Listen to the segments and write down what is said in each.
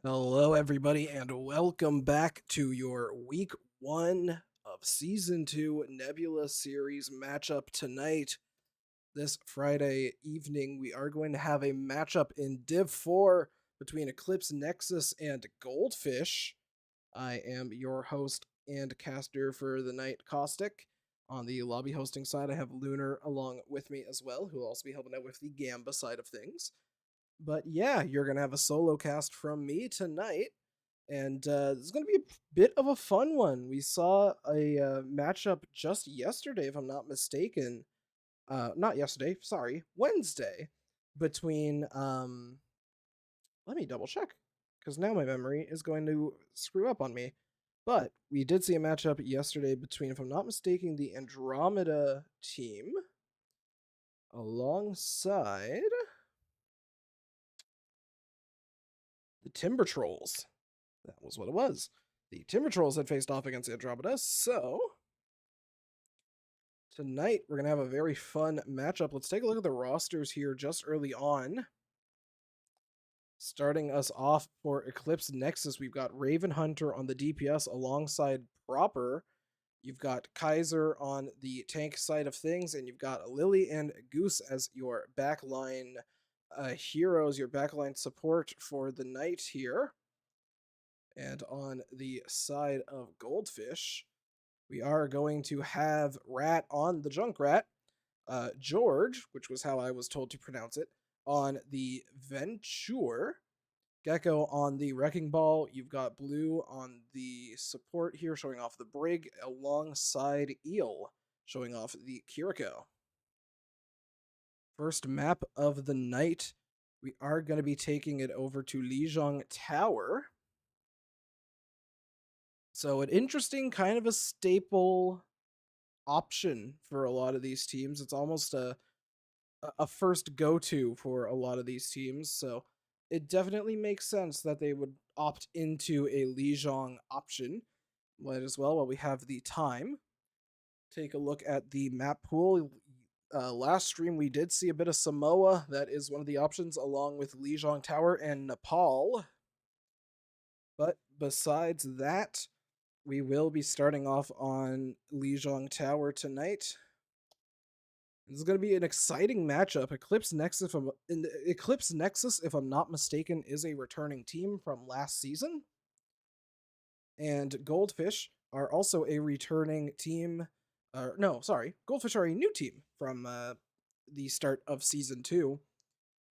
Hello, everybody, and welcome back to your week 1 of season 2 Nebula series matchup tonight. This Friday evening, we are going to have a matchup in Div 4 between Eclipse, Nexus, and Goldfish. I am your host and caster for the night, Caustic. On the lobby hosting side, I have Lunar along with me as well, who will also be helping out with the Gamba side of things. But yeah, you're going to have a solo cast from me tonight. And this is going to be a bit of a fun one. We saw a matchup just yesterday, if I'm not mistaken. Not yesterday, sorry, Wednesday. Between, let me double check. Because now my memory is going to screw up on me. But we did see a matchup yesterday between, if I'm not mistaken, the Andromeda team alongside the Timber Trolls. That was what it was. The Timber Trolls had faced off against Andromeda, so tonight we're going to have a very fun matchup. Let's take a look at the rosters here just early on. Starting us off for Eclipse Nexus, we've got Raven Hunter on the DPS alongside Proper. You've got Kaiser on the tank side of things, and you've got Lily and Goose as your backline heroes, your backline support for the night here. And on the side of Goldfish, we are going to have Rat on the Junkrat, George, which was how I was told to pronounce it, on the Venture, Gecko on the Wrecking Ball. You've got Blue on the support here, showing off the Brig, alongside Eel, showing off the Kiriko. First map of the night, we are going to be taking it over to Lijiang Tower. So an interesting kind of a staple option for a lot of these teams. It's almost a first go-to for a lot of these teams. So it definitely makes sense that they would opt into a Lijiang option. Might as well, while we have the time, take a look at the map pool. Last stream we did see a bit of Samoa. That is one of the options, along with Lijiang Tower and Nepal. But besides that, we will be starting off on Lijiang Tower tonight. This is going to be an exciting matchup. Eclipse Nexus, if I'm not mistaken, is a returning team from last season. And Goldfish are also a returning team. Goldfish are a new team from the start of Season 2.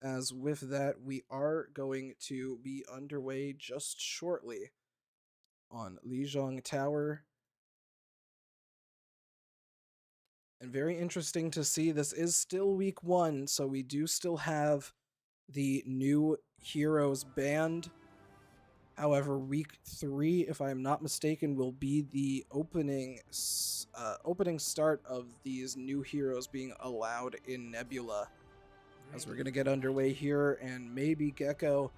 As with that, we are going to be underway just shortly on Lijiang Tower. And very interesting to see, this is still week 1, so we do still have the new heroes banned. However, week 3, if I'm not mistaken, will be the opening start of these new heroes being allowed in Nebula. As we're going to get underway here, and maybe Gecko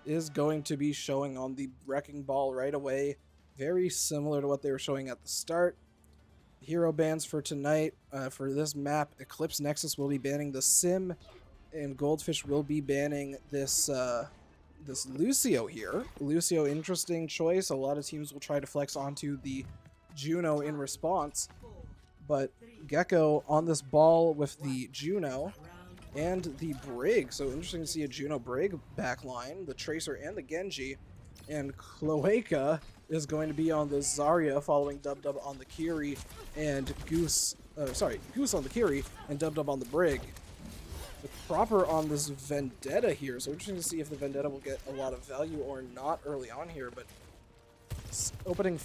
is going to be showing on the Wrecking Ball right away. Very similar to what they were showing at the start. Hero bans for tonight. For this map, Eclipse Nexus will be banning the Sim, and Goldfish will be banning this this Lucio here. Lucio, interesting choice. A lot of teams will try to flex onto the Juno in response, but Gecko on this ball with the Juno and the Brig. So interesting to see a Juno Brig backline, the Tracer and the Genji, and Cloaca is going to be on the Zarya, following Dub on the Kiri, and Goose on the Kiri, and Dub on the Brig. The Proper on this Vendetta here, so interesting to see if the Vendetta will get a lot of value or not early on here, but opening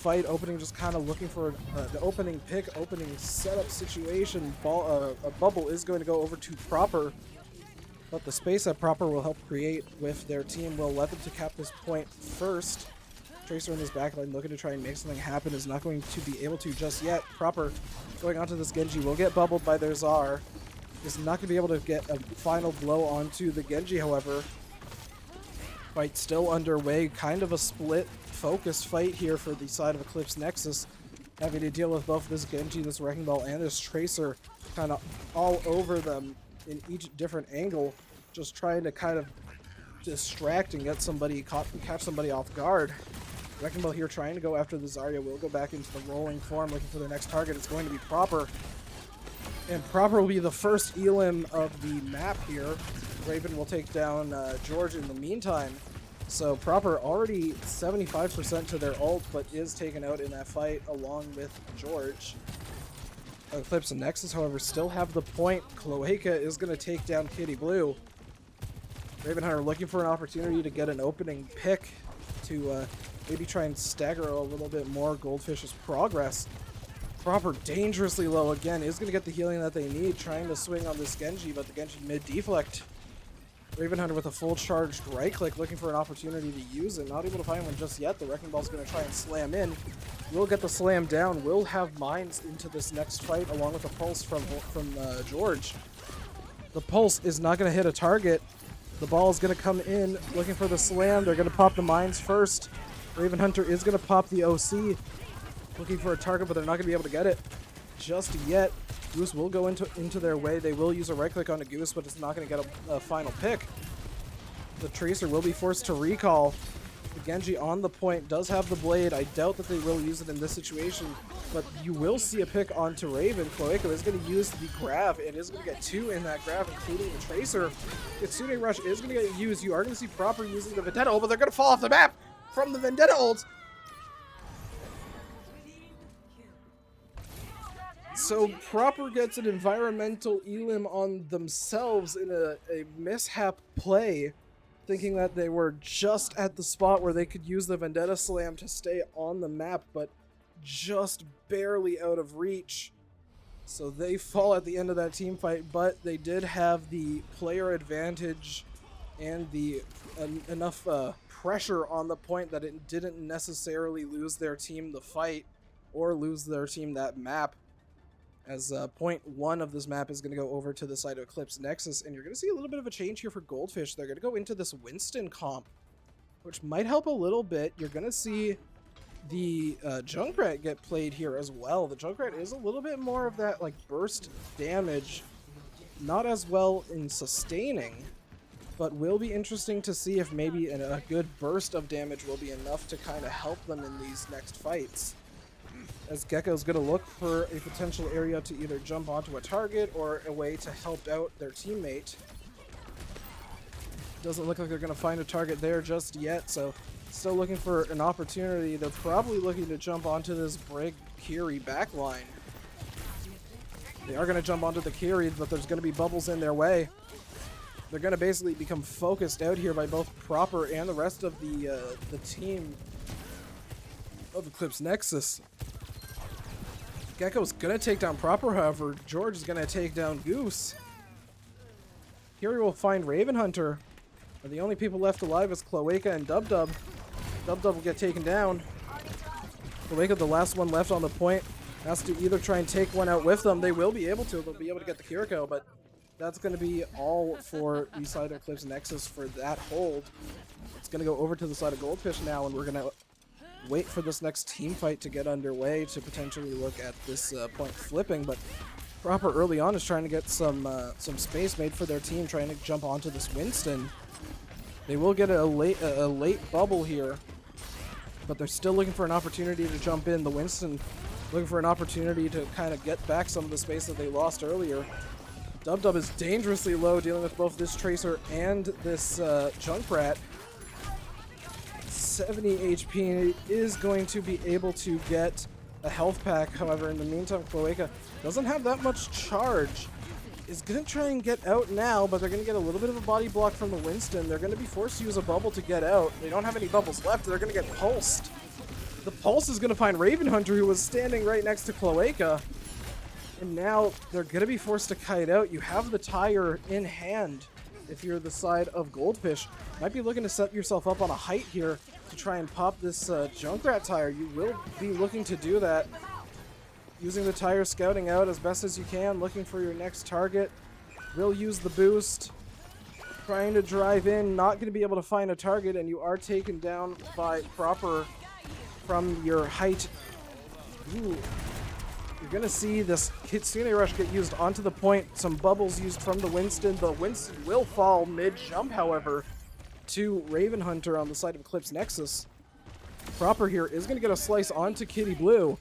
just kind of looking for the opening pick, opening setup situation. A bubble is going to go over to Proper, but the space that Proper will help create with their team will let them to cap this point first. Tracer in this backline looking to try and make something happen, is not going to be able to just yet. Proper going onto this Genji will get bubbled by their Czar. Is not going to be able to get a final blow onto the Genji, however. Fight still underway, kind of a split focus fight here for the side of Eclipse Nexus, having to deal with both this Genji, this Wrecking Ball, and this Tracer kind of all over them in each different angle, just trying to kind of distract and catch somebody off guard. Wrecking Ball here trying to go after the Zarya. Will go back into the rolling form, looking for their next target. It's going to be Proper. And Proper will be the first Elim of the map here. Raven will take down George in the meantime. So Proper already 75% to their ult, but is taken out in that fight along with George. Eclipse and Nexus, however, still have the point. Cloaca is going to take down Kitty Blue. Raven Hunter looking for an opportunity to get an opening pick to maybe try and stagger a little bit more Goldfish's progress. Proper dangerously low again, is going to get the healing that they need, trying to swing on this Genji, but the Genji mid-deflect. Raven Hunter with a full charged right click, looking for an opportunity to use it. Not able to find one just yet. The Wrecking Ball's going to try and slam in. Will get the slam down. Will have mines into this next fight, along with a pulse from George. The pulse is not going to hit a target. The ball is going to come in, looking for the slam. They're going to pop the mines first. Raven Hunter is going to pop the OC, looking for a target, but they're not going to be able to get it just yet. Goose will go into their way. They will use a right click on a Goose, but it's not going to get a final pick. The Tracer will be forced to recall. The Genji on the point does have the blade. I doubt that they will use it in this situation, but you will see a pick onto Raven. Cloaca is going to use the grab and is going to get 2 in that grab, including the Tracer. Kitsune Rush is going to get used. You are going to see Proper using the Vendetta ult, but they're going to fall off the map from the Vendetta ult. So Proper gets an environmental elim on themselves in a mishap play, thinking that they were just at the spot where they could use the Vendetta Slam to stay on the map, but just barely out of reach. So they fall at the end of that team fight, but they did have the player advantage and the enough pressure on the point that it didn't necessarily lose their team the fight or lose their team that map. As point 1 of this map is going to go over to the side of Eclipse Nexus, and you're going to see a little bit of a change here for Goldfish. They're going to go into this Winston comp, which might help a little bit. You're going to see the Junkrat get played here as well. The Junkrat is a little bit more of that like burst damage, not as well in sustaining, but will be interesting to see if maybe a good burst of damage will be enough to kind of help them in these next fights. As Gecko's going to look for a potential area to either jump onto a target or a way to help out their teammate. Doesn't look like they're going to find a target there just yet, so still looking for an opportunity. They're probably looking to jump onto this Brig Kiri backline. They are going to jump onto the Kiri, but there's going to be bubbles in their way. They're going to basically become focused out here by both Proper and the rest of the team of Eclipse Nexus. Gecko's gonna take down Proper, however. George is gonna take down Goose. Here we will find Raven Hunter. And the only people left alive is Cloaca and Dub Dub. Dub Dub will get taken down. Cloaca, the last one left on the point, has to either try and take one out with them. They will be able to. They'll be able to get the Kiriko, but that's going to be all for the side of Eclipse Nexus for that hold. It's going to go over to the side of Goldfish now, and we're going to wait for this next team fight to get underway to potentially look at this point flipping, but Proper early on is trying to get some space made for their team, trying to jump onto this Winston. They will get a late bubble here, but they're still looking for an opportunity to jump in. The Winston looking for an opportunity to kind of get back some of the space that they lost earlier. Dub Dub is dangerously low, dealing with both this Tracer and this Junkrat. 70 HP, and it is going to be able to get a health pack. However, in the meantime, Cloaca doesn't have that much charge. Is going to try and get out now, but they're going to get a little bit of a body block from the Winston. They're going to be forced to use a bubble to get out. They don't have any bubbles left. They're going to get pulsed. The pulse is going to find Raven Hunter, who was standing right next to Cloaca. And now they're going to be forced to kite out. You have the tire in hand if you're the side of Goldfish. Might be looking to set yourself up on a height here to try and pop this Junkrat tire. You will be looking to do that. Using the tire, scouting out as best as you can, looking for your next target. Will use the boost. Trying to drive in, not going to be able to find a target, and you are taken down by Proper from your height. Ooh. You're going to see this Kitsune Rush get used onto the point. Some bubbles used from the Winston. The Winston will fall mid-jump, however, to Raven Hunter on the side of Eclipse Nexus. Proper here is going to get a slice onto Kitty Blue.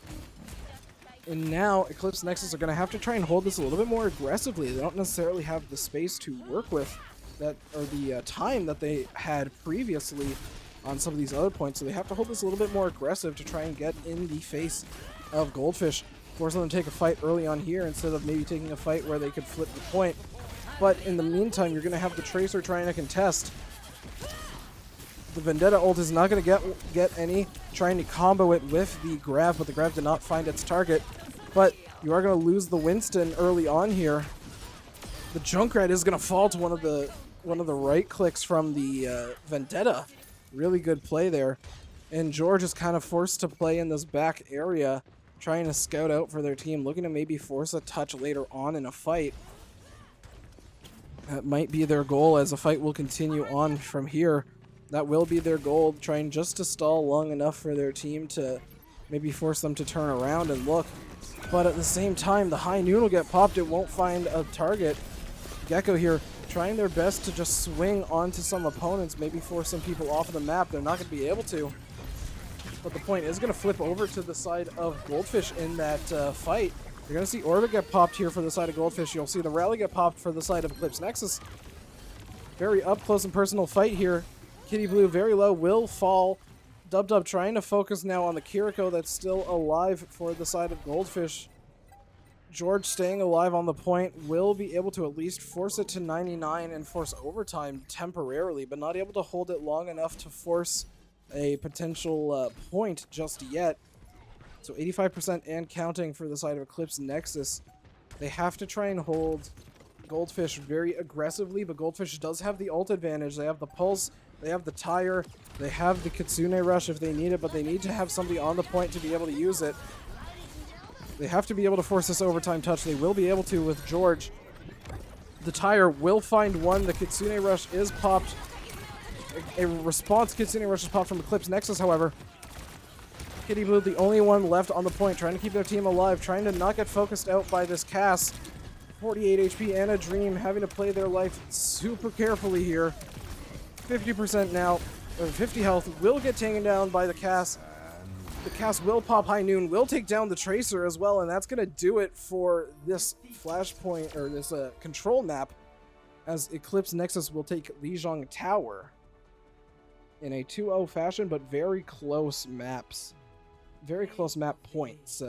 And now Eclipse Nexus are going to have to try and hold this a little bit more aggressively. They don't necessarily have the space to work with that, or the time that they had previously on some of these other points. So they have to hold this a little bit more aggressive to try and get in the face of Goldfish. Forcing them to take a fight early on here instead of maybe taking a fight where they could flip the point. But in the meantime, you're going to have the Tracer trying to contest. The Vendetta ult is not going to get any, trying to combo it with the Grav, but the Grav did not find its target. But you are going to lose the Winston early on here. The Junkrat is going to fall to one of the right clicks from the Vendetta. Really good play there. And George is kind of forced to play in this back area, trying to scout out for their team, looking to maybe force a touch later on in a fight. That might be their goal, as the fight will continue on from here. That will be their goal, trying just to stall long enough for their team to maybe force them to turn around and look. But at the same time, the high noon will get popped. It won't find a target. Gecko here trying their best to just swing onto some opponents, maybe force some people off of the map. They're not going to be able to. But the point is going to flip over to the side of Goldfish in that fight. You're going to see Orbit get popped here for the side of Goldfish. You'll see the Rally get popped for the side of Eclipse Nexus. Very up close and personal fight here. Kitty Blue very low, will fall. Dub trying to focus now on the Kiriko that's still alive for the side of Goldfish. George staying alive on the point will be able to at least force it to 99 and force overtime temporarily, but not able to hold it long enough to force a potential point just yet. So 85% and counting for the side of Eclipse Nexus. They have to try and hold Goldfish very aggressively, but Goldfish does have the ult advantage. They have the Pulse, they have the Tire, they have the Kitsune Rush if they need it, but they need to have somebody on the point to be able to use it. They have to be able to force this overtime touch. They will be able to with George. The Tire will find one. The Kitsune Rush is popped. A response Kitsune Rush is popped from Eclipse Nexus, however. Kitty Blue, the only one left on the point, trying to keep their team alive, trying to not get focused out by this Cass. 48 HP and a Dream, having to play their life super carefully here. 50% now, or 50 health, will get taken down by the Cass. The Cass will pop High Noon, will take down the Tracer as well, and that's going to do it for this flashpoint, or this control map, as Eclipse Nexus will take Lijiang Tower in a 2-0 fashion, but very close maps. Very close map points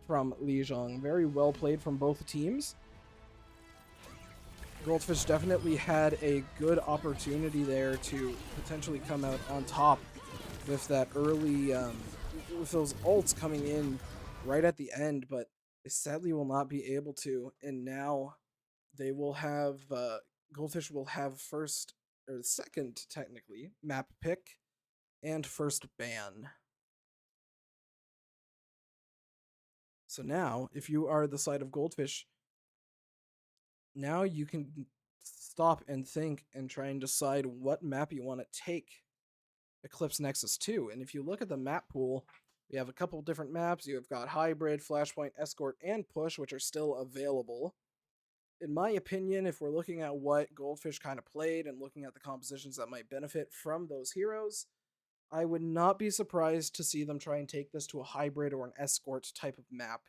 from Lijiang. Very well played from both teams. Goldfish definitely had a good opportunity there to potentially come out on top with that early, with those ults coming in right at the end, but they sadly will not be able to. And now they will have, Goldfish will have first, or second technically, map pick and first ban. So now, if you are the side of Goldfish, now you can stop and think and try and decide what map you want to take Eclipse Nexus to. And if you look at the map pool, we have a couple different maps. You've got Hybrid, Flashpoint, Escort, and Push, which are still available. In my opinion, if we're looking at what Goldfish kind of played and looking at the compositions that might benefit from those heroes, I would not be surprised to see them try and take this to a Hybrid or an Escort type of map.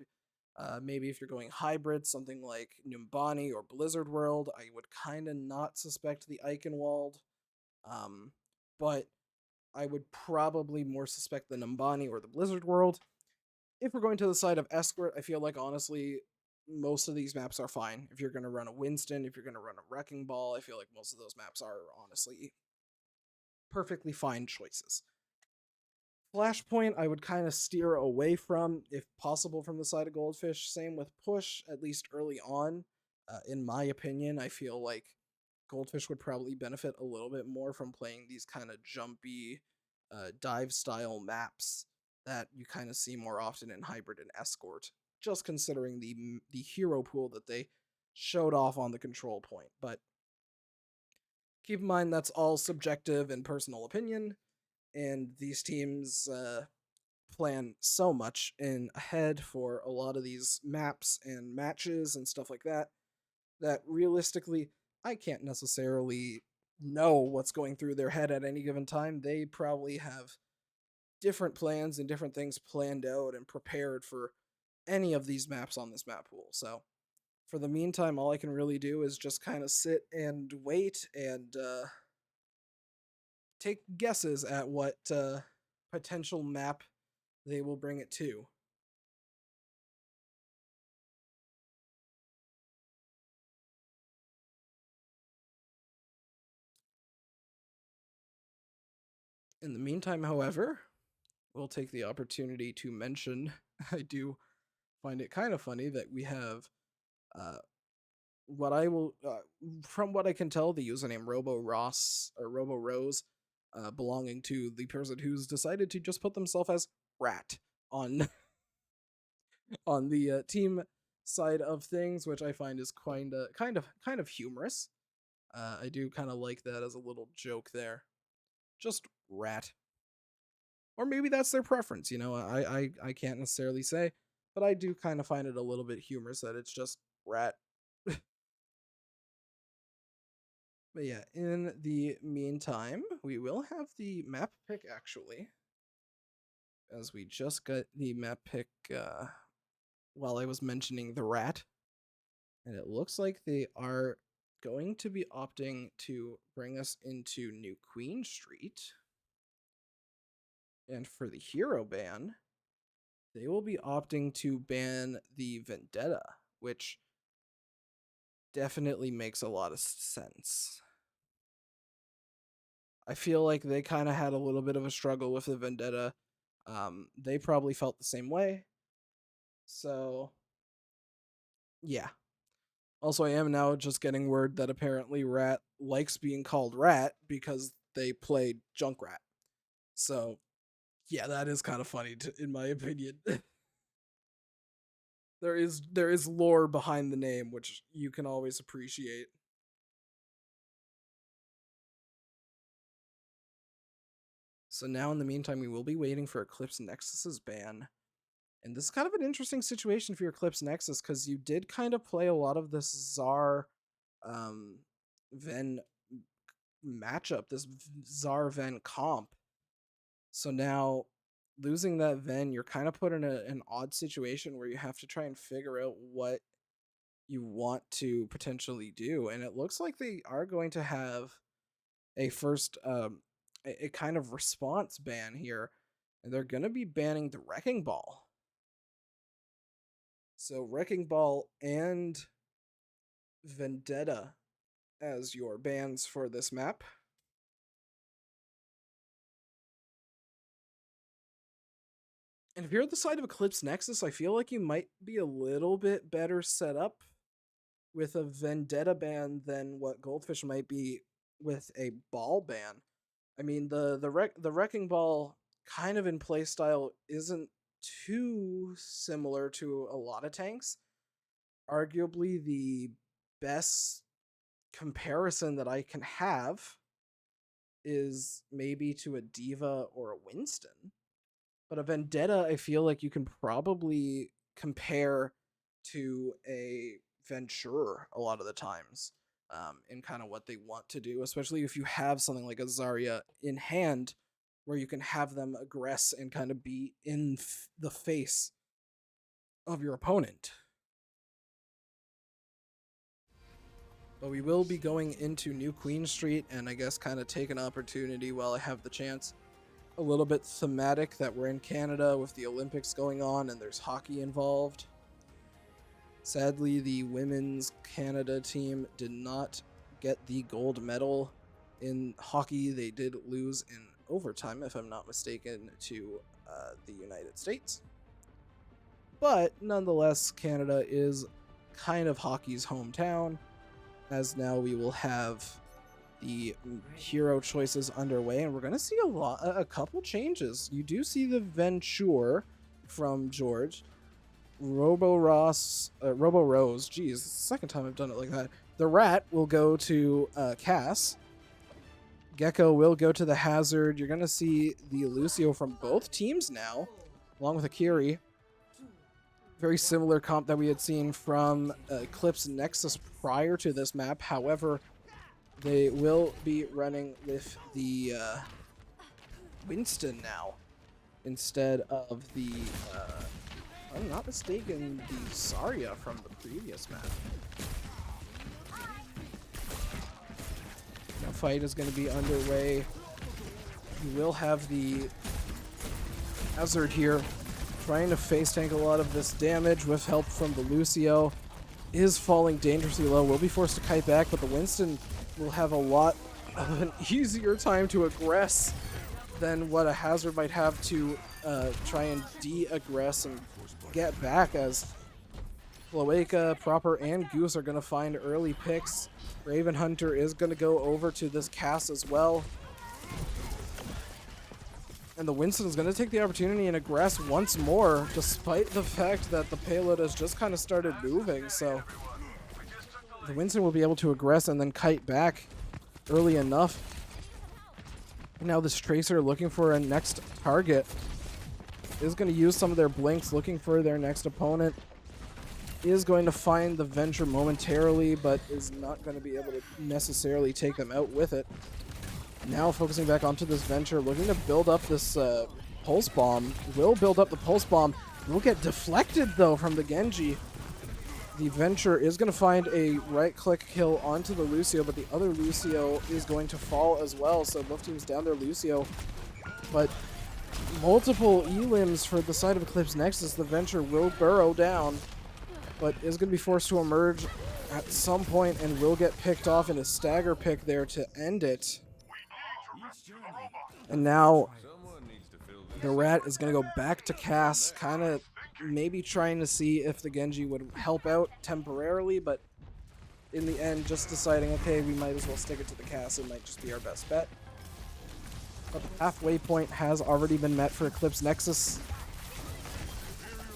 Maybe if you're going Hybrid, something like Numbani or Blizzard World, I would kind of not suspect the Eichenwald. But I would probably more suspect the Numbani or the Blizzard World. If we're going to the side of Escort, I feel like, honestly, most of these maps are fine. If you're going to run a Winston, if you're going to run a Wrecking Ball, I feel like most of those maps are, honestly, perfectly fine choices. Flashpoint, I would kind of steer away from, if possible, from the side of Goldfish. Same with Push, at least early on. In my opinion, I feel like Goldfish would probably benefit a little bit more from playing these kind of jumpy, dive-style maps that you kind of see more often in Hybrid and Escort, just considering the hero pool that they showed off on the control point. But keep in mind, that's all subjective and personal opinion. And these teams plan so much in ahead for a lot of these maps and matches and stuff like that, that realistically, I can't necessarily know what's going through their head at any given time. They probably have different plans and different things planned out and prepared for any of these maps on this map pool. So for the meantime, all I can really do is just kind of sit and wait and take guesses at what potential map they will bring it to. In the meantime, however, we'll take the opportunity to mention I do find it kind of funny that we have what I will, from what I can tell, the username Robo Ross or Robo Rose, belonging to the person who's decided to just put themselves as Rat on on the team side of things, which I find is kind of humorous. I do kind of like that as a little joke there. Just Rat, or maybe that's their preference. You know, I can't necessarily say, but I do kind of find it a little bit humorous that it's just Rat. But yeah, in the meantime, we will have the map pick actually, as we just got the map pick while I was mentioning the rat. And it looks like they are going to be opting to bring us into New Queen Street. And for the hero ban, they will be opting to ban the Vendetta, which definitely makes a lot of sense. I feel like they kind of had a little bit of a struggle with the Vendetta. They probably felt the same way. So, yeah. Also, I am now just getting word that apparently Rat likes being called Rat because they played Junkrat. So, yeah, that is kind of funny, in my opinion. there is lore behind the name, which you can always appreciate. So now, in the meantime, we will be waiting for Eclipse Nexus's ban. And this is kind of an interesting situation for your Eclipse Nexus, because you did kind of play a lot of this Czar Ven matchup, this Czar Ven comp. So now, losing that Ven, you're kind of put in an odd situation where you have to try and figure out what you want to potentially do. And it looks like they are going to have a first a kind of response ban here, and they're going to be banning the Wrecking Ball. So Wrecking Ball and Vendetta as your bans for this map. And if you're at the side of Eclipse Nexus, I feel like you might be a little bit better set up with a Vendetta ban than what Goldfish might be with a ball ban. I mean, the Wrecking Ball kind of in playstyle isn't too similar to a lot of tanks. Arguably, the best comparison that I can have is maybe to a Diva or a Winston. But a Vendetta, I feel like you can probably compare to a Venture a lot of the times in kind of what they want to do, especially if you have something like a Zarya in hand where you can have them aggress and kind of be in the face of your opponent. But we will be going into New Queen Street, and I guess kind of take an opportunity while I have the chance. A little bit thematic that we're in Canada with the Olympics going on and there's hockey involved. Sadly, the women's Canada team did not get the gold medal in hockey. They did lose in overtime, if I'm not mistaken, to the United States. But nonetheless, Canada is kind of hockey's hometown, as now we will have the hero choices underway, and we're going to see a couple changes. You do see the Venture from George, Robo Rose. Geez, it's the second time I've done it like that. The Rat will go to Cass. Gecko will go to the Hazard. You're going to see the Lucio from both teams now, along with Akiri. Very similar comp that we had seen from Eclipse Nexus prior to this map. However, They will be running with the Winston now instead of the, if I'm not mistaken, the Zarya from the previous map. The fight is going to be underway. You will have the Hazard here trying to face tank a lot of this damage with help from the Lucio. Is falling dangerously low, will be forced to kite back, but the Winston will have a lot of an easier time to aggress than what a Hazard might have to try and de-aggress and get back, as Cloaca, Proper, and Goose are going to find early picks. Raven Hunter is going to go over to this cast as well. And the Winston is going to take the opportunity and aggress once more, despite the fact that the payload has just kind of started moving. So the Winston will be able to aggress and then kite back early enough. Now this Tracer, looking for a next target, is going to use some of their blinks, looking for their next opponent. Is going to find the Venture momentarily, but is not going to be able to necessarily take them out with it. Now focusing back onto this Venture, looking to build up this Pulse Bomb. Will build up the Pulse Bomb. Will get deflected, though, from the Genji. The Venture is going to find a right-click kill onto the Lucio, but the other Lucio is going to fall as well, so both teams down their Lucio. But multiple elims for the side of Eclipse Nexus. The Venture will burrow down, but is going to be forced to emerge at some point and will get picked off in a stagger pick there to end it. And now the Rat is going to go back to Cass, kind of maybe trying to see if the Genji would help out temporarily, but in the end just deciding, okay, we might as well stick it to the Cass. It might just be our best bet. But the halfway point has already been met for Eclipse Nexus.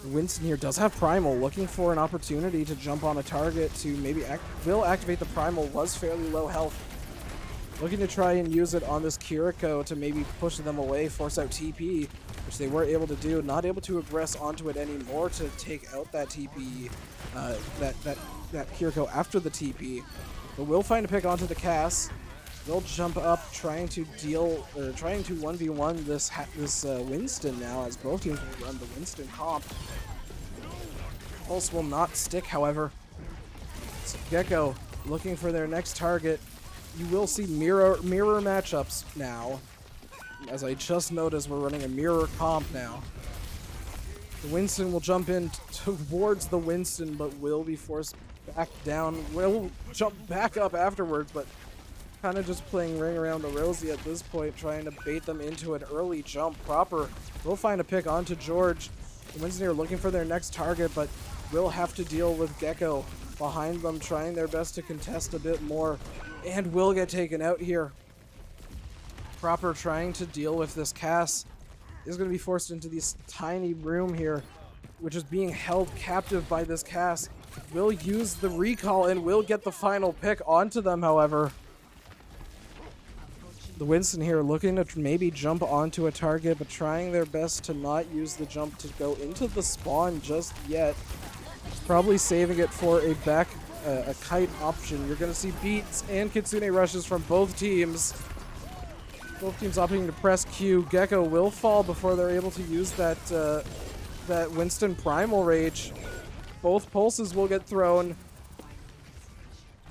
Winston here does have Primal, looking for an opportunity to jump on a target to maybe will activate the Primal, was fairly low health. Looking to try and use it on this Kiriko to maybe push them away, force out TP, which they were able to do. Not able to aggress onto it anymore to take out that TP, that Kiriko after the TP. But will find a pick onto the Cass. Will jump up, trying to 1v1 this Winston now, as both teams will run the Winston comp. Pulse will not stick, however. So Gecko looking for their next target. You will see mirror matchups now. As I just noticed, we're running a mirror comp now. The Winston will jump in towards the Winston, but will be forced back down. Will jump back up afterwards, but kind of just playing ring around the rosy at this point, trying to bait them into an early jump. Proper will find a pick onto George. The Winston here looking for their next target, but will have to deal with Gecko behind them, trying their best to contest a bit more, and will get taken out here. Proper trying to deal with this Cass is going to be forced into this tiny room here, which is being held captive by this Cass. Will use the recall and will get the final pick onto them, however. The Winston here looking to maybe jump onto a target, but trying their best to not use the jump to go into the spawn just yet. Probably saving it for a kite option. You're going to see beats and Kitsune rushes from both teams. Both teams opting to press Q. Gecko will fall before they're able to use that Winston Primal Rage. Both pulses will get thrown.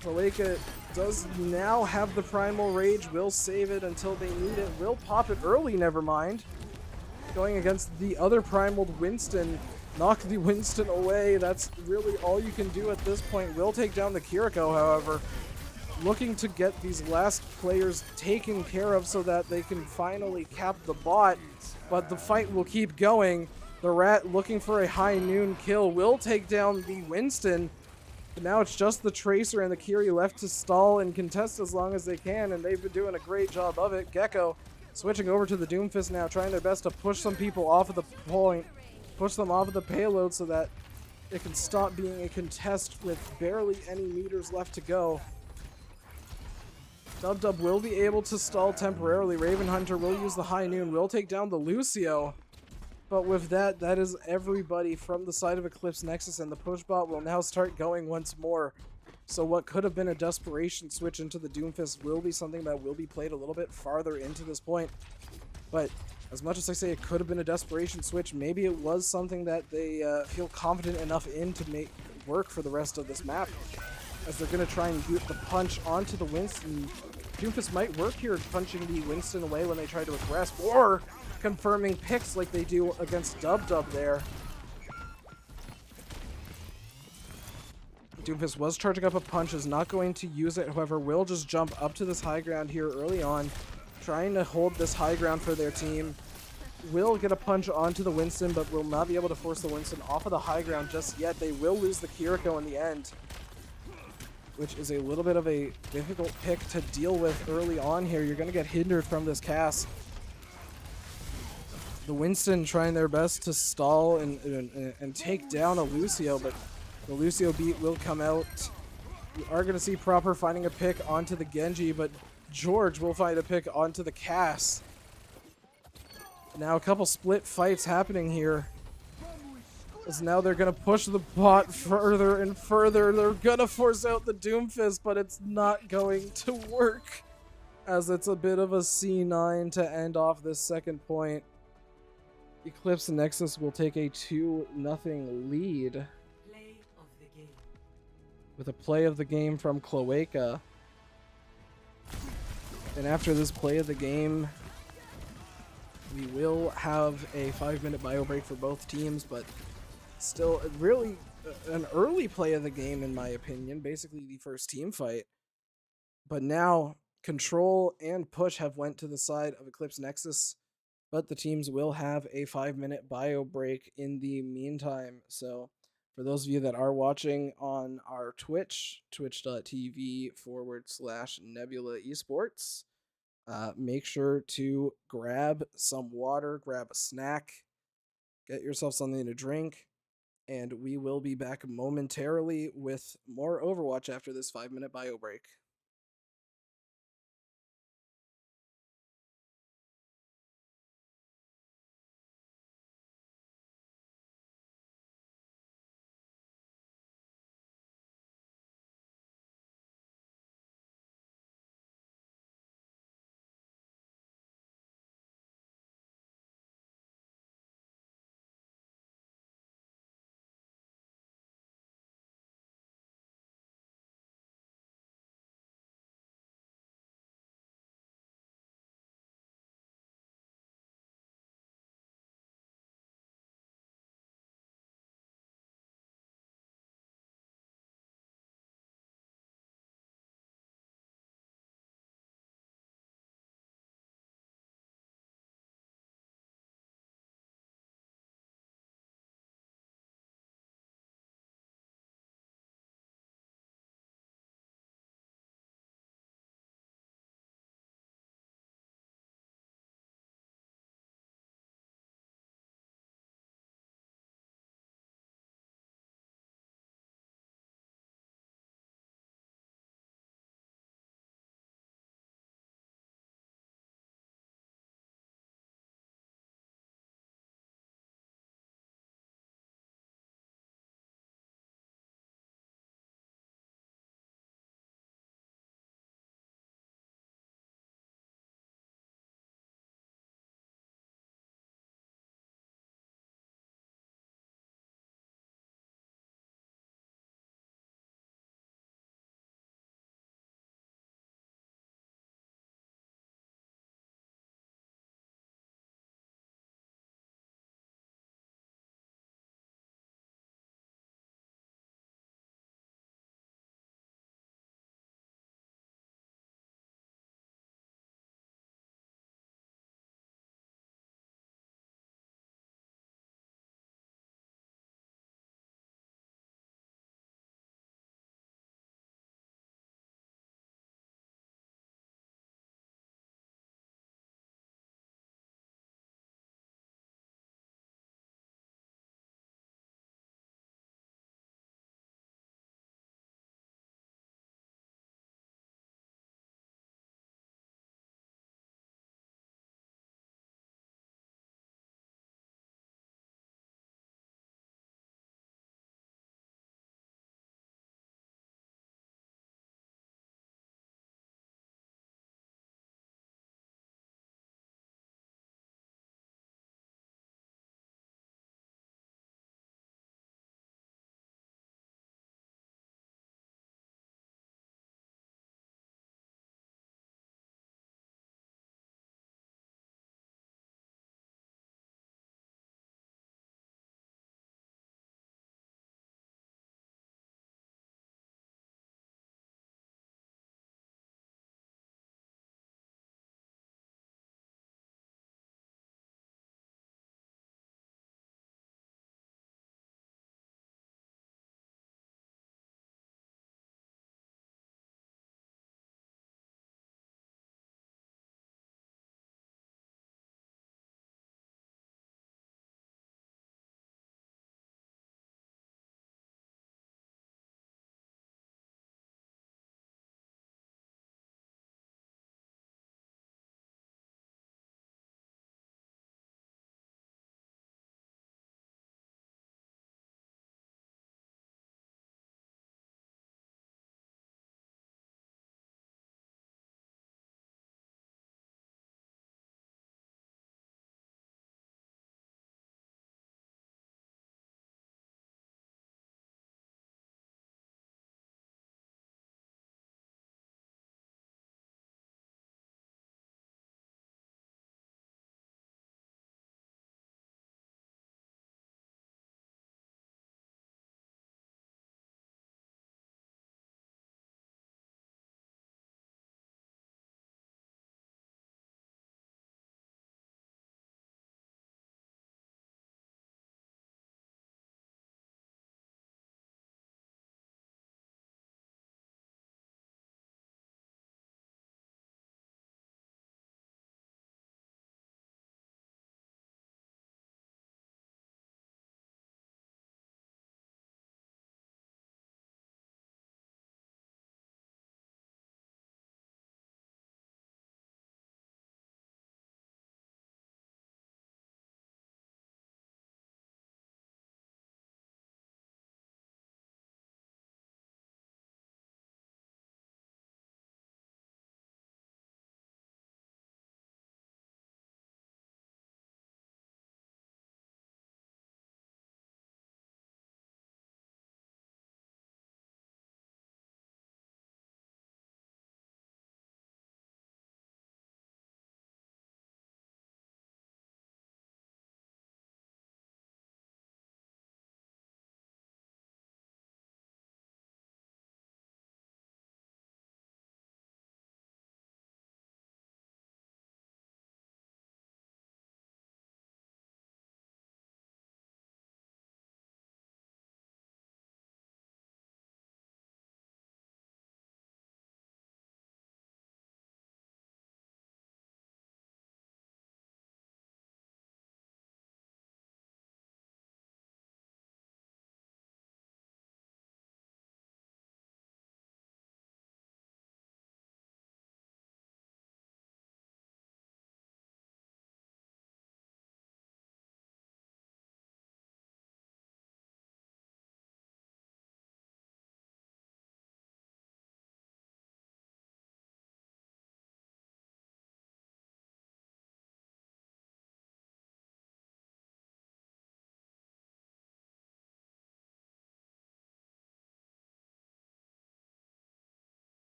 Cloaca does now have the Primal Rage, will save it until they need it, will pop it early, never mind. Going against the other Primaled Winston, knock the Winston away. That's really all you can do at this point. Will take down the Kiriko, however. Looking to get these last players taken care of so that they can finally cap the bot, but the fight will keep going. The Rat looking for a high noon kill, will take down the Winston. But now it's just the Tracer and the Kiri left to stall and contest as long as they can, and they've been doing a great job of it. Gecko switching over to the Doomfist now, trying their best to push some people off of the point, push them off of the payload so that it can stop being a contest with barely any meters left to go. Dub will be able to stall temporarily. Raven Hunter will use the high noon, will take down the Lucio. But with that, that is everybody from the side of Eclipse Nexus, and the push bot will now start going once more. So what could have been a desperation switch into the Doomfist will be something that will be played a little bit farther into this point. But as much as I say it could have been a desperation switch, maybe it was something that they feel confident enough in to make work for the rest of this map. As they're going to try and get the punch onto the Winston. Doomfist might work here punching the Winston away when they try to aggress, or confirming picks like they do against Dub there. Doomfist was charging up a punch, is not going to use it, however, will just jump up to this high ground here early on, trying to hold this high ground for their team. Will get a punch onto the Winston, but will not be able to force the Winston off of the high ground just yet. They will lose the Kiriko in the end, which is a little bit of a difficult pick to deal with early on here. You're going to get hindered from this cast. The Winston trying their best to stall and take down a Lucio, but the Lucio beat will come out. We are going to see Proper finding a pick onto the Genji, but George will find a pick onto the Cass. Now a couple split fights happening here. As now they're going to push the bot further and further. They're going to force out the Doomfist, but it's not going to work, as it's a bit of a C9 to end off this second point. Eclipse and Nexus will take a 2-0 lead with a play of the game from Cloaca. And after this play of the game, we will have a 5-minute bio break for both teams, but still really an early play of the game in my opinion, basically the first team fight. But now Control and Push have went to the side of Eclipse Nexus, but the teams will have a 5-minute bio break in the meantime. So for those of you that are watching on our Twitch, twitch.tv/Nebula Esports, make sure to grab some water, grab a snack, get yourself something to drink, and we will be back momentarily with more Overwatch after this 5-minute bio break.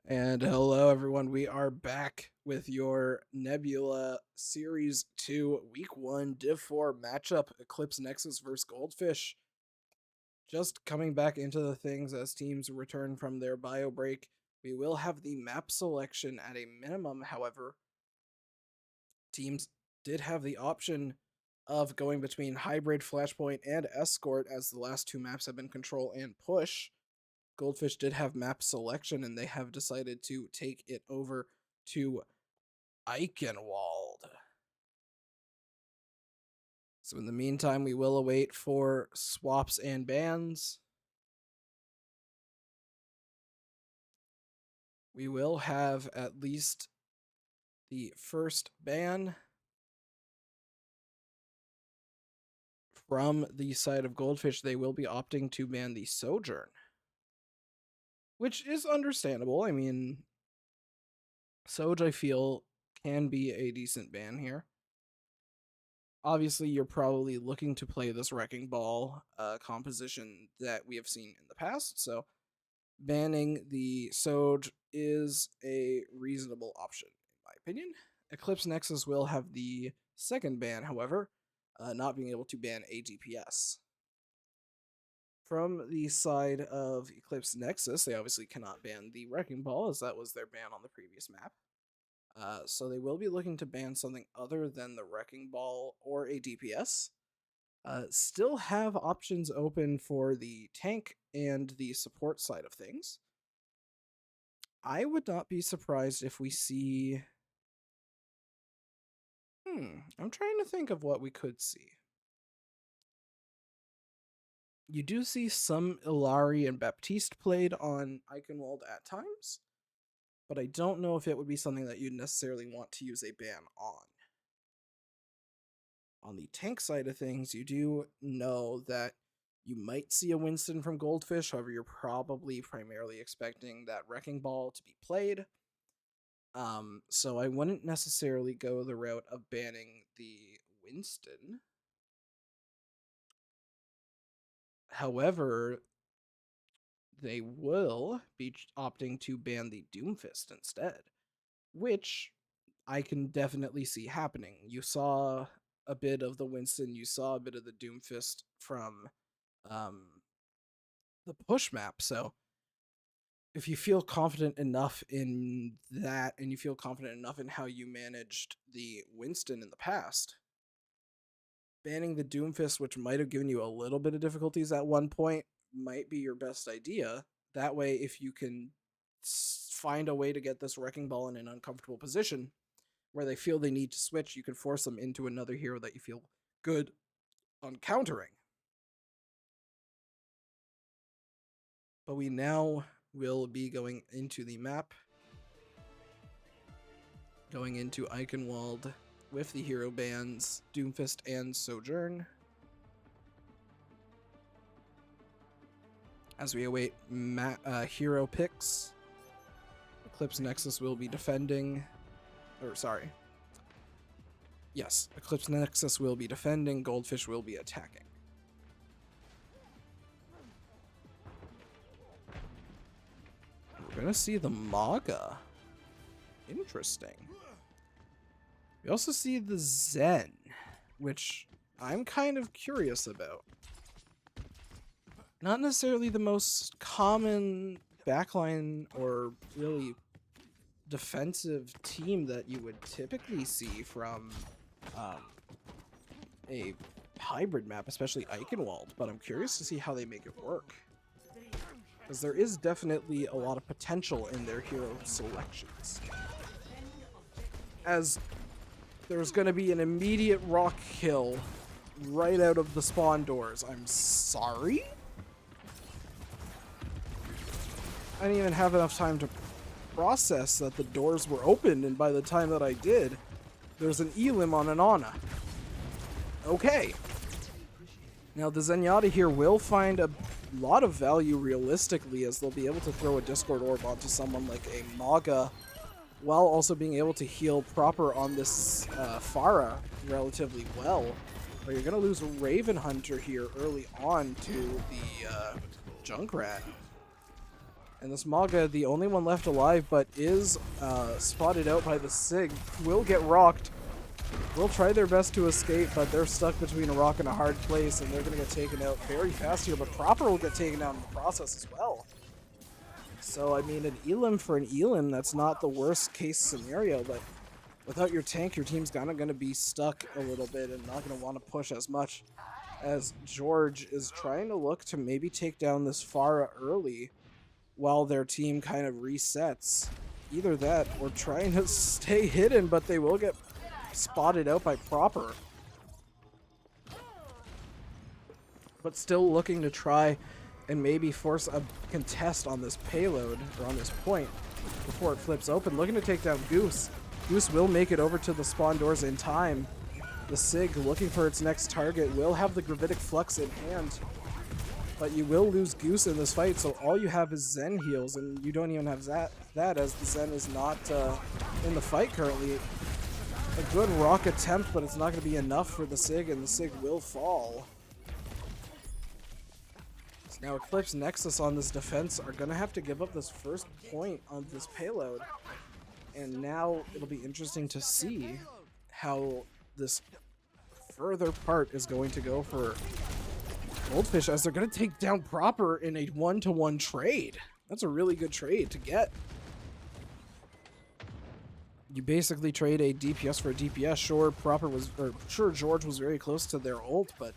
And hello, everyone. We are back with your Nebula Series 2 Week 1 Div 4 matchup, Eclipse Nexus versus Goldfish. Just coming back into the things as teams return from their bio break. We will have the map selection at a minimum, however. Teams did have the option of going between Hybrid, Flashpoint, and Escort, as the last two maps have been Control and Push. Goldfish did have map selection, and they have decided to take it over to Eichenwald. So in the meantime, we will await for swaps and bans. We will have at least the first ban from the side of Goldfish. They will be opting to ban the Sojourn, which is understandable. I mean, Soj, I feel, can be a decent ban here. Obviously, you're probably looking to play this Wrecking Ball composition that we have seen in the past, so banning the Soj is a reasonable option, in my opinion. Eclipse Nexus will have the second ban, however, not being able to ban a DPS. From the side of Eclipse Nexus, they obviously cannot ban the Wrecking Ball, as that was their ban on the previous map. So they will be looking to ban something other than the Wrecking Ball or a DPS. Still have options open for the tank and the support side of things. I would not be surprised if we see... I'm trying to think of what we could see. You do see some Ilari and Baptiste played on Eichenwald at times, but I don't know if it would be something that you'd necessarily want to use a ban on. On the tank side of things, you do know that you might see a Winston from Goldfish, however, you're probably primarily expecting that Wrecking Ball to be played. So I wouldn't necessarily go the route of banning the Winston. However, they will be opting to ban the Doomfist instead, which I can definitely see happening. You saw a bit of the Winston, you saw a bit of the Doomfist from the push map, so if you feel confident enough in that, and you feel confident enough in how you managed the Winston in the past, banning the Doomfist, which might have given you a little bit of difficulties at one point, might be your best idea. That way, if you can find a way to get this Wrecking Ball in an uncomfortable position where they feel they need to switch, you can force them into another hero that you feel good on countering. But we now will be going into the map, going into Eichenwald with the hero bans Doomfist and Sojourn, as we await hero picks. Eclipse Nexus will be defending, Eclipse Nexus will be defending, Goldfish will be attacking. We're gonna see the Maga. Interesting. We also see the Zen, which I'm kind of curious about. Not necessarily the most common backline or really defensive team that you would typically see from a hybrid map, especially Eichenwald, but I'm curious to see how they make it work, because there is definitely a lot of potential in their hero selections. As there's going to be an immediate rock kill right out of the spawn doors. I'm sorry? I didn't even have enough time to process that the doors were open, and by the time that I did, there's an Elim on an Ana. Okay. Now the Zenyatta here will find a lot of value realistically, as they'll be able to throw a Discord Orb onto someone like a Maga, while also being able to heal proper on this Pharah relatively well. But you're going to lose a Raven Hunter here early on to the Junkrat. And this Maga, the only one left alive, but is spotted out by the Sig, will get rocked. Will try their best to escape, but they're stuck between a rock and a hard place, and they're going to get taken out very fast here. But Proper will get taken out in the process as well. So, I mean, an Elim for an Elim, that's not the worst case scenario, but without your tank, your team's kind of going to be stuck a little bit and not going to want to push as much, as George is trying to look to maybe take down this Pharah early while their team kind of resets. Either that or trying to stay hidden, but they will get spotted out by Proper. But still looking to try and maybe force a contest on this payload, or on this point, before it flips open. Looking to take down Goose. Goose will make it over to the spawn doors in time. The Sig, looking for its next target, will have the Gravitic Flux in hand. But you will lose Goose in this fight, so all you have is Zen heals, and you don't even have that as the Zen is not in the fight currently. A good rock attempt, but it's not going to be enough for the Sig, and the Sig will fall. So now Eclipse Nexus on this defense are going to have to give up this first point on this payload. And now it'll be interesting to see how this further part is going to go for Goldfish, as they're going to take down Proper in a 1-to-1 trade. That's a really good trade to get. You basically trade a DPS for a DPS. Sure, George was very close to their ult, but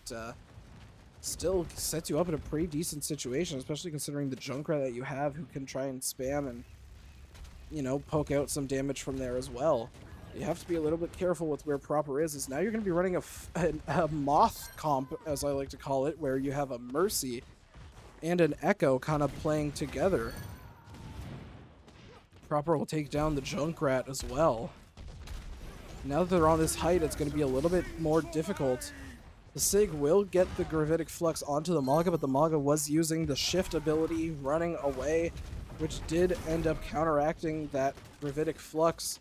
still sets you up in a pretty decent situation, especially considering the Junkrat that you have, who can try and spam and, you know, poke out some damage from there as well. You have to be a little bit careful with where Proper is now you're going to be running a Moth comp, as I like to call it, where you have a Mercy and an Echo kind of playing together. Proper will take down the Junkrat as well. Now that they're on this height, it's going to be a little bit more difficult. The Sig will get the Gravitic Flux onto the Maga, but the Maga was using the Shift ability, running away, which did end up counteracting that Gravitic Flux.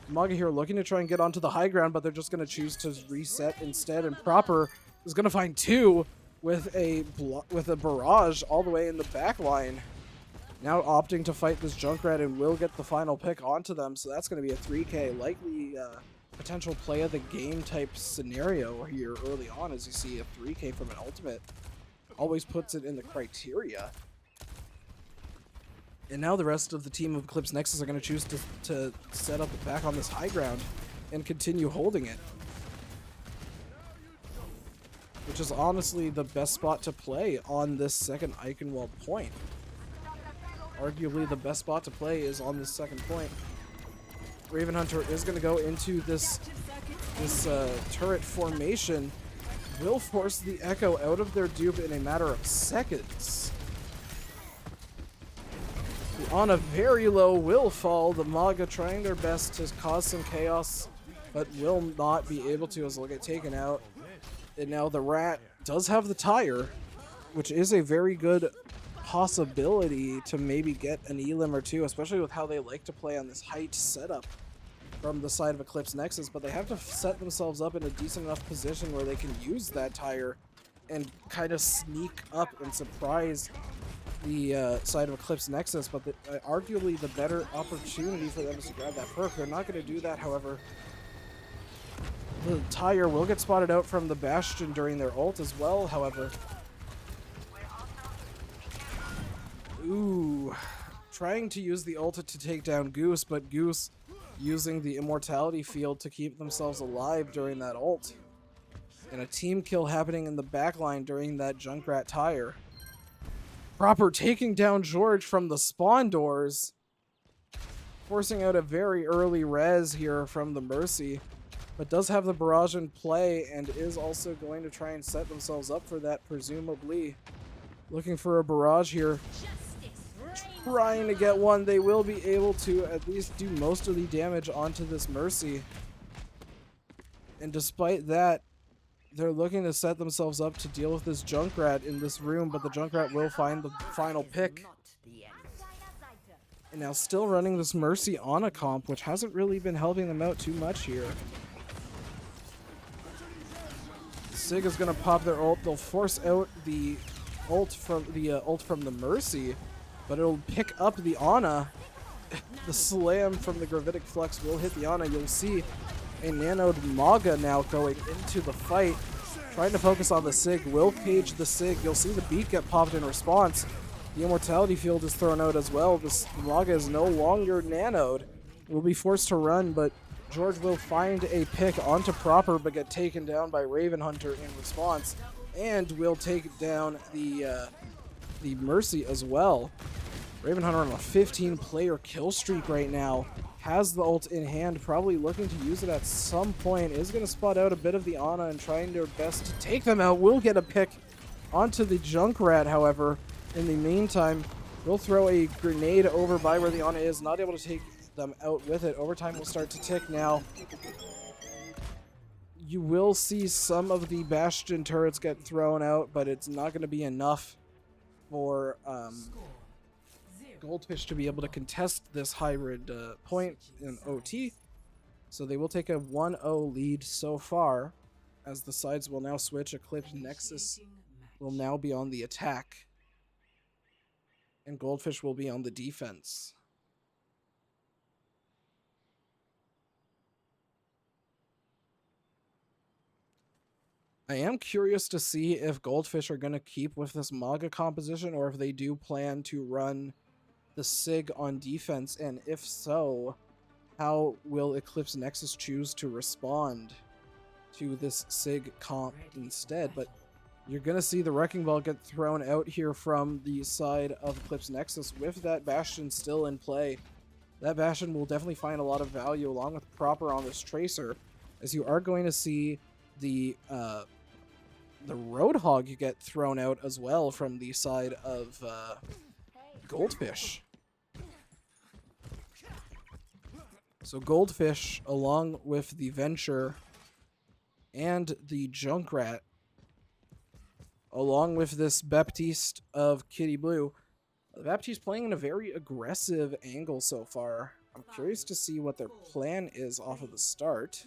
Maga here looking to try and get onto the high ground, but they're just going to choose to reset instead, and Proper is going to find two with a barrage all the way in the back line. Now opting to fight this Junkrat and will get the final pick onto them, so that's going to be a 3K, likely potential play of the game type scenario here early on, as you see a 3K from an ultimate. Always puts it in the criteria. And now the rest of the team of Eclipse Nexus are going to choose to set up back on this high ground and continue holding it. Which is honestly the best spot to play on this second Eichenwald point. Arguably the best spot to play is on this second point. Raven Hunter is going to go into this turret formation. Will force the Echo out of their dupe in a matter of seconds. On a very low will fall. The Maga trying their best to cause some chaos, but will not be able to, as they'll get taken out. And now the Rat does have the tire, which is a very good possibility to maybe get an Elim or two, especially with how they like to play on this height setup from the side of Eclipse Nexus, but they have to set themselves up in a decent enough position where they can use that tire and kind of sneak up and surprise the side of Eclipse Nexus, but arguably the better opportunity for them is to grab that perk. They're not going to do that, however. The tire will get spotted out from the Bastion during their ult as well, however. Ooh, trying to use the ult to take down Goose, but Goose using the immortality field to keep themselves alive during that ult. And a team kill happening in the backline during that Junkrat tire. Proper taking down George from the spawn doors, forcing out a very early res here from the Mercy, but does have the barrage in play and is also going to try and set themselves up for that, presumably. Looking for a barrage here. Trying to get one. They will be able to at least do most of the damage onto this Mercy. And despite that, they're looking to set themselves up to deal with this Junkrat in this room, but the Junkrat will find the final pick. And now still running this Mercy on a comp, which hasn't really been helping them out too much here. Sig is going to pop their ult. They'll force out the ult from the Mercy, but it'll pick up the Ana. The slam from the Gravitic Flux will hit the Ana. You'll see a nanoed Maga now going into the fight, trying to focus on the Sig. Will cage the Sig. You'll see the beat get popped in response. The Immortality Field is thrown out as well. This Maga is no longer nanoed. Will be forced to run, but George will find a pick onto Proper, but get taken down by Raven Hunter in response, and will take down the Mercy as well. Raven Hunter on a 15-player kill streak right now. Has the ult in hand, probably looking to use it at some point. Is going to spot out a bit of the Ana and trying their best to take them out. Will get a pick onto the Junkrat, however. In the meantime, will throw a grenade over by where the Ana is. Not able to take them out with it. Overtime will start to tick now. You will see some of the Bastion turrets get thrown out, but it's not going to be enough for Goldfish to be able to contest this hybrid point in OT. So they will take a 1-0 lead so far, as the sides will now switch. Eclipse Nexus will now be on the attack, and Goldfish will be on the defense. I am curious to see if Goldfish are going to keep with this Maga composition, or if they do plan to run the Sig on defense, and if so, how will Eclipse Nexus choose to respond to this Sig comp instead? But you're going to see the Wrecking Ball get thrown out here from the side of Eclipse Nexus with that Bastion still in play. That Bastion will definitely find a lot of value along with Proper on this Tracer, as you are going to see the Roadhog get thrown out as well from the side of Goldfish. So Goldfish, along with the Venture and the Junkrat, along with this Baptiste of Kitty Blue, Baptiste playing in a very aggressive angle so far. I'm curious to see what their plan is off of the start.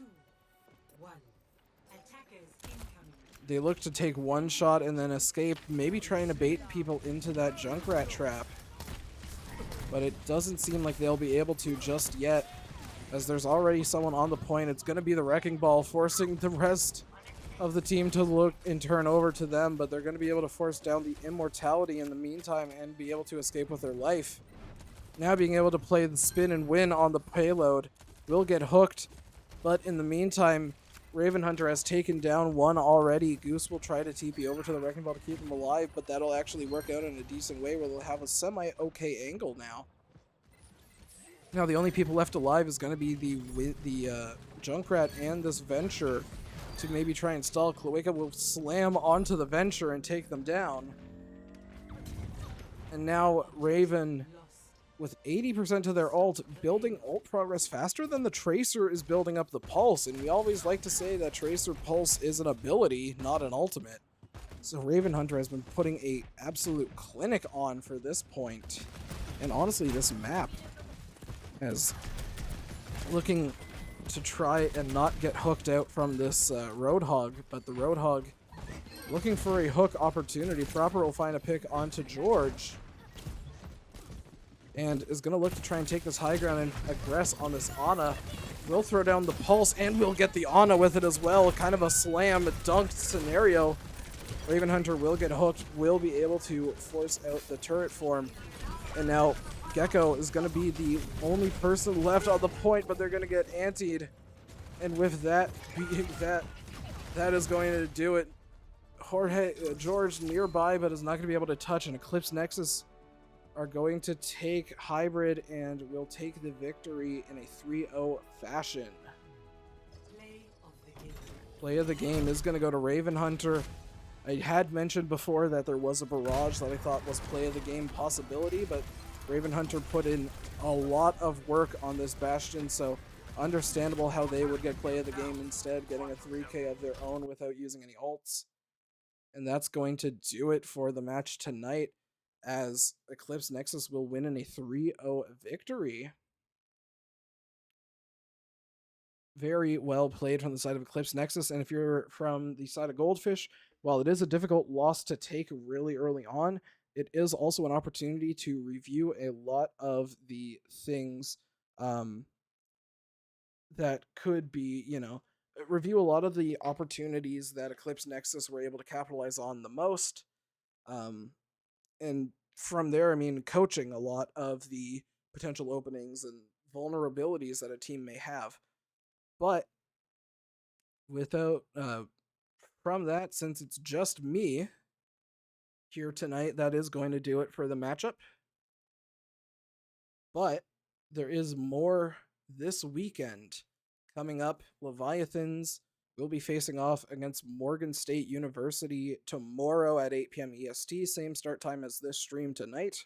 They look to take one shot and then escape, maybe trying to bait people into that Junkrat trap. But it doesn't seem like they'll be able to just yet, as there's already someone on the point. It's going to be the Wrecking Ball, forcing the rest of the team to look and turn over to them, but they're going to be able to force down the Immortality in the meantime and be able to escape with their life. Now being able to play the spin and win on the payload. Will get hooked, but in the meantime, Raven Hunter has taken down one already. Goose will try to TP over to the Wrecking Ball to keep him alive, but that'll actually work out in a decent way where they'll have a semi-okay angle now. Now the only people left alive is going to be the Junkrat and this Venture to maybe try and stall. Cloaca will slam onto the Venture and take them down. And now Raven, with 80% of their ult, building ult progress faster than the Tracer is building up the Pulse. And we always like to say that Tracer Pulse is an ability, not an ultimate. So Raven Hunter has been putting a absolute clinic on for this point. And honestly, this map is looking to try and not get hooked out from this Roadhog. But the Roadhog looking for a hook opportunity. Proper will find a pick onto George, and is going to look to try and take this high ground and aggress on this Ana. Will throw down the Pulse, and will get the Ana with it as well. Kind of a slam dunked scenario. Raven Hunter will get hooked, will be able to force out the turret form. And now Gecko is going to be the only person left on the point, but they're going to get antied. And with that being that is going to do it. George nearby, but is not going to be able to touch, and Eclipse Nexus are going to take Hybrid and will take the victory in a 3-0 fashion. Play of the game is going to go to Raven Hunter. I had mentioned before that there was a barrage that I thought was play of the game possibility, but Raven Hunter put in a lot of work on this Bastion, so understandable how they would get play of the game instead, getting a 3K of their own without using any ults. And that's going to do it for the match tonight, as Eclipse Nexus will win in a 3-0 victory. Very well played from the side of Eclipse Nexus, and if you're from the side of Goldfish, while it is a difficult loss to take really early on, it is also an opportunity to review a lot of the things that could be, review a lot of the opportunities that Eclipse Nexus were able to capitalize on the most. Um, and from there, I mean, coaching a lot of the potential openings and vulnerabilities that a team may have. But without, from that, since it's just me here tonight, that is going to do it for the matchup. But there is more this weekend coming up. Leviathans will be facing off against Morgan State University tomorrow at 8 p.m. EST, same start time as this stream tonight.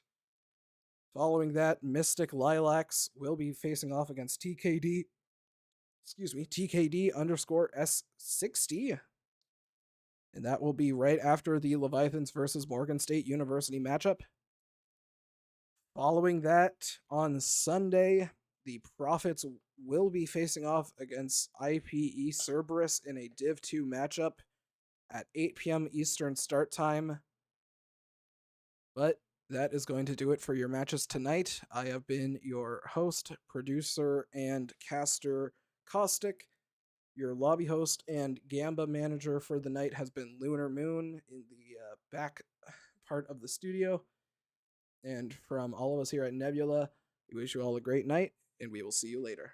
Following that, Mystic Lilacs will be facing off against TKD underscore S60. And that will be right after the Leviathans versus Morgan State University matchup. Following that, on Sunday, the Prophets will be facing off against IPE Cerberus in a Div 2 matchup at 8 p.m. Eastern start time. But that is going to do it for your matches tonight. I have been your host, producer, and caster, Caustic. Your lobby host and Gamba manager for the night has been Lunar Moon in the back part of the studio. And from all of us here at Nebula, we wish you all a great night, and we will see you later.